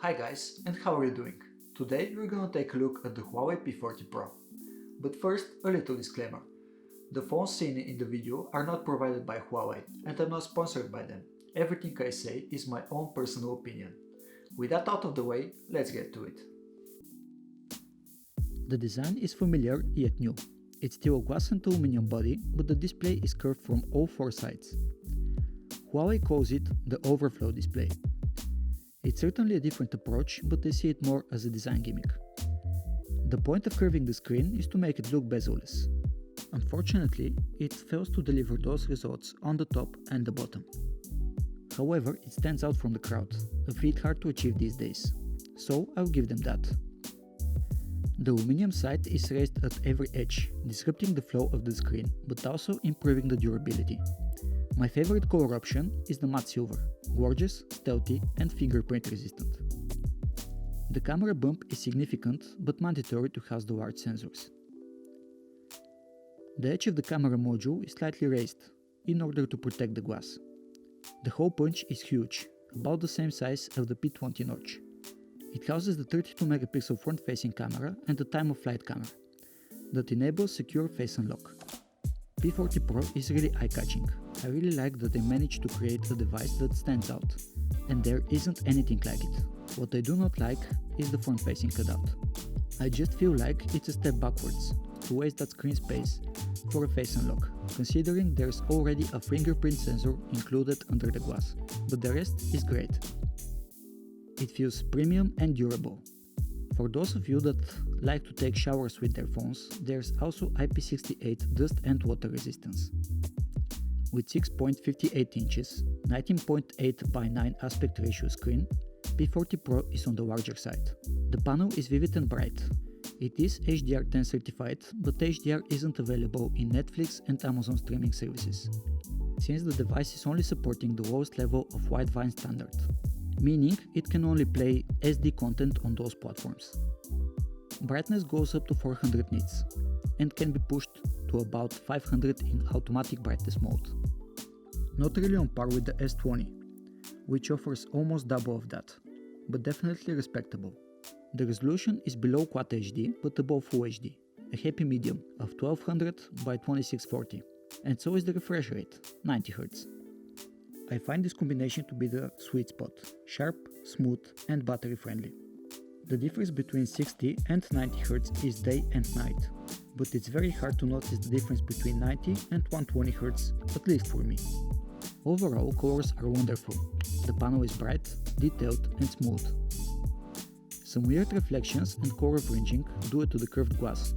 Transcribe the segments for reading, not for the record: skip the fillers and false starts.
Hi guys, and how are you doing? Today we're gonna take a look at the Huawei P40 Pro. But first, a little disclaimer. The phones seen in the video are not provided by Huawei, and I'm not sponsored by them. Everything I say is my own personal opinion. With that out of the way, let's get to it. The design is familiar yet new. It's still a glass and aluminum body, but the display is curved from all four sides. Huawei calls it the overflow display. It's certainly a different approach, but I see it more as a design gimmick. The point of curving the screen is to make it look bezel-less. Unfortunately, it fails to deliver those results on the top and the bottom. However, it stands out from the crowd, a feat hard to achieve these days, so I'll give them that. The aluminum side is raised at every edge, disrupting the flow of the screen, but also improving the durability. My favorite color option is the matte silver, gorgeous, stealthy and fingerprint resistant. The camera bump is significant but mandatory to house the large sensors. The edge of the camera module is slightly raised, in order to protect the glass. The hole punch is huge, about the same size of the P20 notch. It houses the 32 megapixel front-facing camera and the time-of-flight camera that enables secure face unlock. P40 Pro is really eye-catching. I really like that they managed to create a device that stands out, and there isn't anything like it. What I do not like is the front-facing cutout. I just feel like it's a step backwards, to waste that screen space for a face unlock, considering there's already a fingerprint sensor included under the glass, but the rest is great. It feels premium and durable. For those of you that like to take showers with their phones, there's also IP68 dust and water resistance. With 6.58 inches, 19.8 by 9 aspect ratio screen, P40 Pro is on the larger side. The panel is vivid and bright. It is HDR10 certified, but HDR isn't available in Netflix and Amazon streaming services, since the device is only supporting the lowest level of Widevine standard, meaning it can only play SD content on those platforms. Brightness goes up to 400 nits and can be pushed to about 500 in automatic brightness mode. Not really on par with the S20, which offers almost double of that, but definitely respectable. The resolution is below Quad HD but above Full HD, a happy medium of 1200 by 2640, and so is the refresh rate, 90 Hz. I find this combination to be the sweet spot, sharp, smooth and battery friendly. The difference between 60 and 90 Hz is day and night, but it's very hard to notice the difference between 90 and 120 Hz, at least for me. Overall, colors are wonderful. The panel is bright, detailed and smooth. Some weird reflections and color fringing due to the curved glass,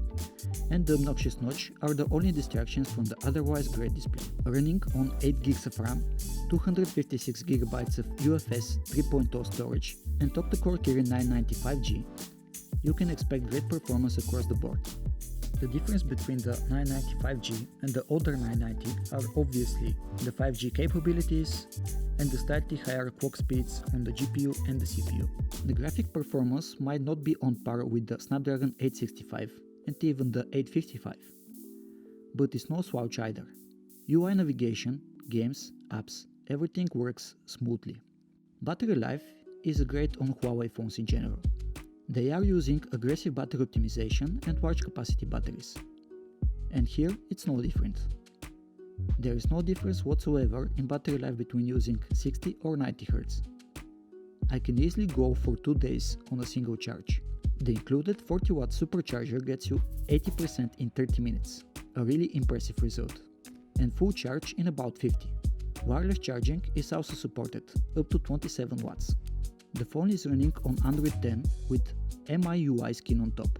and the obnoxious notch are the only distractions from the otherwise great display. Running on 8 GB of RAM, 256 GB of UFS 3.0 storage and octa-core Kirin 995G, you can expect great performance across the board. The difference between the 995G and the older 990 are obviously the 5G capabilities and the slightly higher clock speeds on the GPU and the CPU. The graphic performance might not be on par with the Snapdragon 865 and even the 855, but it's no slouch either. UI navigation, games, apps, everything works smoothly. Battery life is great on Huawei phones in general. They are using aggressive battery optimization and large capacity batteries. And here it's no different. There is no difference whatsoever in battery life between using 60 or 90 Hz. I can easily go for 2 days on a single charge. The included 40-watt supercharger gets you 80% in 30 minutes, a really impressive result, and full charge in about 50. Wireless charging is also supported, up to 27 watts. The phone is running on Android 10 with MIUI skin on top.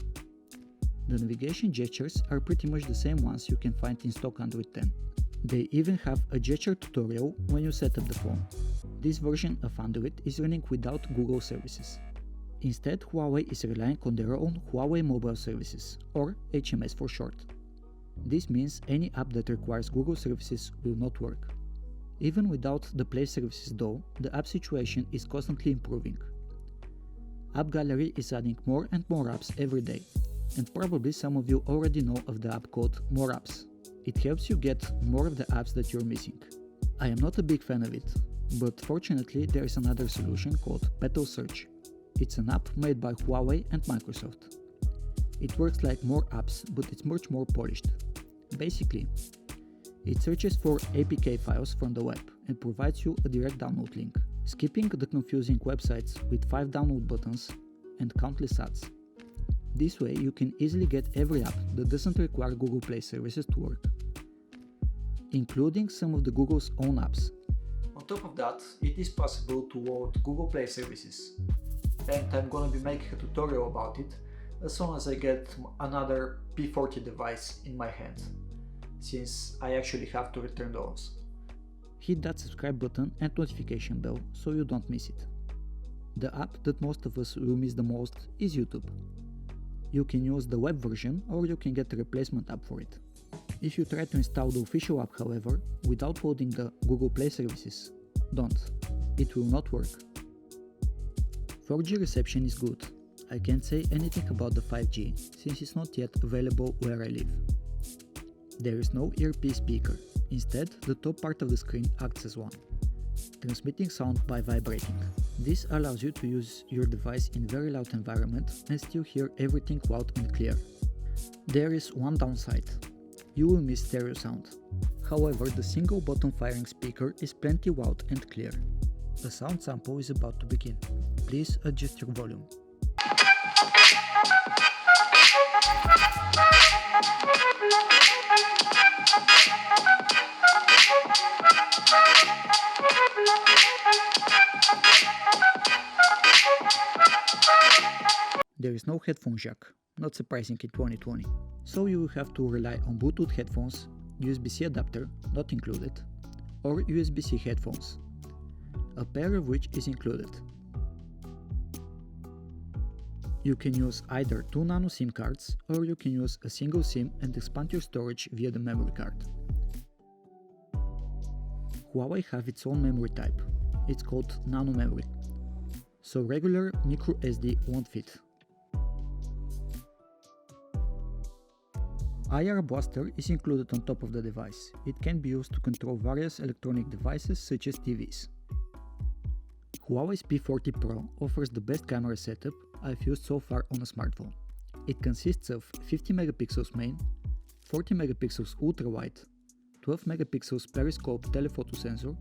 The navigation gestures are pretty much the same ones you can find in stock Android 10. They even have a gesture tutorial when you set up the phone. This version of Android is running without Google services. Instead, Huawei is relying on their own Huawei Mobile services, or HMS for short. This means any app that requires Google services will not work. Even without the Play services though, the app situation is constantly improving. App Gallery is adding more and more apps every day, and probably some of you already know of the app called More Apps. It helps you get more of the apps that you're missing. I am not a big fan of it, but fortunately there is another solution called Petal Search. It's an app made by Huawei and Microsoft. It works like more apps, but it's much more polished. Basically, it searches for APK files from the web and provides you a direct download link, skipping the confusing websites with 5 download buttons and countless ads. This way you can easily get every app that doesn't require Google Play services to work, including some of the Google's own apps. On top of that, it is possible to load Google Play services, and I'm gonna be making a tutorial about it as soon as I get another P40 device in my hand, since I actually have to return those. Hit that subscribe button and notification bell so you don't miss it. The app that most of us will miss the most is YouTube. You can use the web version or you can get a replacement app for it. If you try to install the official app, however, without loading the Google Play services, don't. It will not work. 4G reception is good. I can't say anything about the 5G since it's not yet available where I live. There is no Earpiece Speaker. Instead, the top part of the screen acts as one, transmitting sound by vibrating. This allows you to use your device in very loud environment and still hear everything loud and clear. There is one downside. You will miss stereo sound. However, the single button firing speaker is plenty loud and clear. A sound sample is about to begin. Please adjust your volume. There is no headphone jack, not surprising in 2020, so you will have to rely on Bluetooth headphones, USB-C adapter, not included, or USB-C headphones, a pair of which is included. You can use either 2 nano SIM cards or you can use a single SIM and expand your storage via the memory card. Huawei have its own memory type, it's called nano memory, so regular NIkkor SD won't fit. IR blaster is included on top of the device. It can be used to control various electronic devices such as TVs. Huawei's P40 Pro offers the best camera setup I've used so far on a smartphone. It consists of 50 megapixels main, 40 megapixels ultra-wide, 12 megapixels periscope telephoto sensor,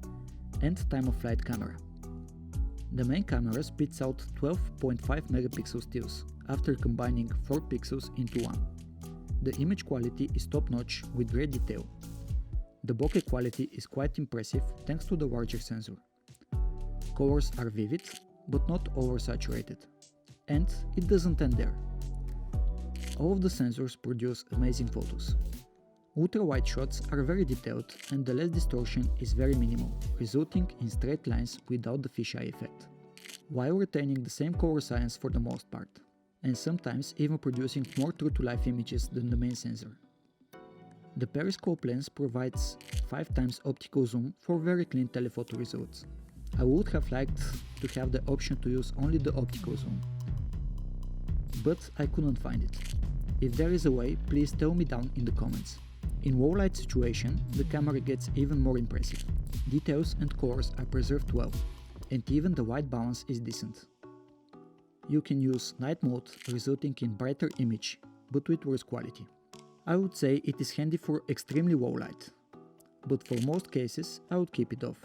and time-of-flight camera. The main camera spits out 12.5 megapixel stills after combining 4 pixels into one. The image quality is top-notch with great detail. The bokeh quality is quite impressive thanks to the larger sensor. Colors are vivid, but not oversaturated. And it doesn't end there. All of the sensors produce amazing photos. Ultra-wide shots are very detailed and the lens distortion is very minimal, resulting in straight lines without the fisheye effect, while retaining the same color science for the most part, and sometimes even producing more true-to-life images than the main sensor. The periscope lens provides 5 times optical zoom for very clean telephoto results. I would have liked to have the option to use only the optical zoom, but I couldn't find it. If there is a way, please tell me down in the comments. In low light situation, the camera gets even more impressive. Details and colors are preserved well, and even the white balance is decent. You can use night mode, resulting in brighter image, but with worse quality. I would say it is handy for extremely low light, but for most cases I would keep it off,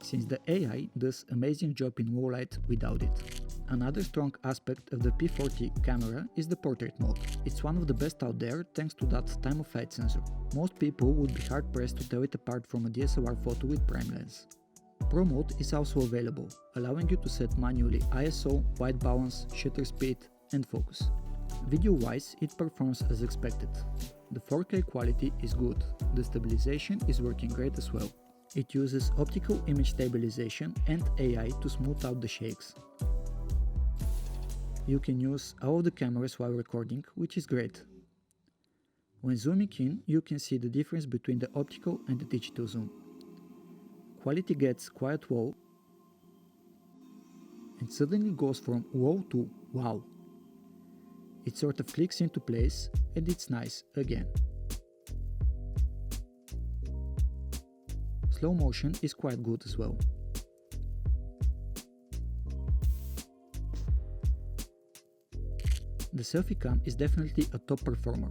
since the AI does amazing job in low light without it. Another strong aspect of the P40 camera is the portrait mode. It's one of the best out there thanks to that time-of-flight sensor. Most people would be hard-pressed to tell it apart from a DSLR photo with prime lens. Pro mode is also available, allowing you to set manually ISO, white balance, shutter speed, and focus. Video-wise, it performs as expected. The 4K quality is good, the stabilization is working great as well. It uses optical image stabilization and AI to smooth out the shakes. You can use all of the cameras while recording, which is great. When zooming in, you can see the difference between the optical and the digital zoom. Quality gets quite low and suddenly goes from wow to wow. It sort of clicks into place and it's nice again. Slow motion is quite good as well. The Selfie Cam is definitely a top performer.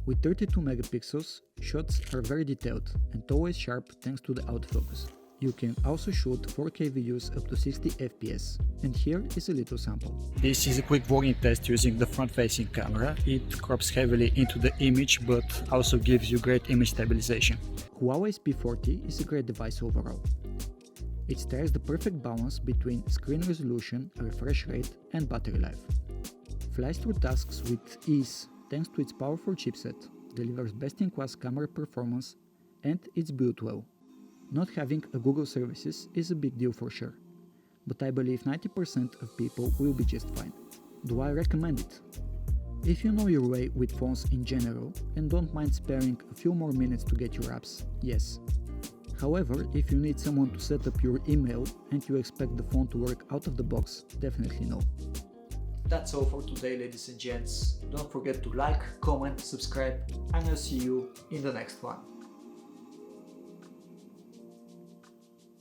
With 32 megapixels, shots are very detailed and always sharp thanks to the autofocus. You can also shoot 4K videos up to 60 FPS, and here is a little sample. This is a quick vlogging test using the front-facing camera. It crops heavily into the image, but also gives you great image stabilization. Huawei's P40 is a great device overall. It strikes the perfect balance between screen resolution, refresh rate, and battery life. Flies through tasks with ease thanks to its powerful chipset, delivers best-in-class camera performance, and it's built well. Not having a Google services is a big deal for sure, but I believe 90% of people will be just fine. Do I recommend it? If you know your way with phones in general and don't mind sparing a few more minutes to get your apps, yes. However, if you need someone to set up your email and you expect the phone to work out of the box, definitely no. That's all for today, ladies and gents. Don't forget to like, comment, subscribe, and I'll see you in the next one.